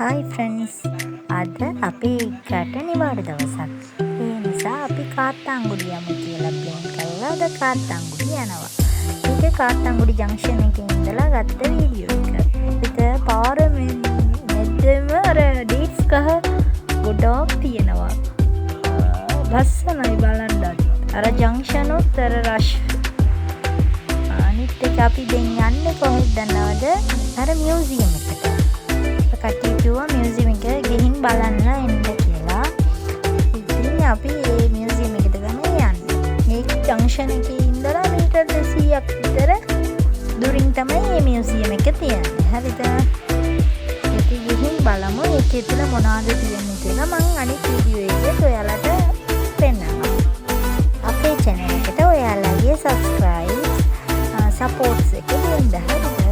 Hi friends, අද අපේ එකට නිවාඩු දවසක්. ඒ නිසා අපි කාත්තාංගුඩි යමු කියලා ප්ලෑන් කරලා අද කාත්තාංගුඩි යනවා. ඒක කාත්තාංගුඩි ජංක්ෂන් එකේ ඉඳලා ගත්ත වීඩියෝ එක. ඒක පාර මැදම අර ඩේට්ස් ගහ ගොඩක් තියෙනවා. ලස්සනයි බලන්නත්. අර ජංක්ෂන් උත් අර රෂ්. අනිත් එක අපි දැන් යන්නේ කොහෙද දන්නවද? අර මියුසියම් එකට. කට්ටිය කිව්වා මියුසියම් එක ගිහින් බලන්න එන්න කියලා. ඉතින් අපි මේ මියුසියම් එකට තමයි යන්නේ. මේ ජංක්ෂන් එකේ ඉඳලා මීටර් 200ක් විතර දුරින් තමයි මේ මියුසියම් එක තියෙන්නේ. හරිද? ඉතින් ගිහින් බලමු ඒකේ තුල මොනවද තියෙන්නේ කියලා. මම අනිත් වීඩියෝ එකේ ඔයාලට පෙන්නනවා. අපේ channel එකට ඔයාලගේ subscribe සපෝට්ස් එක දෙන්න. හරිද?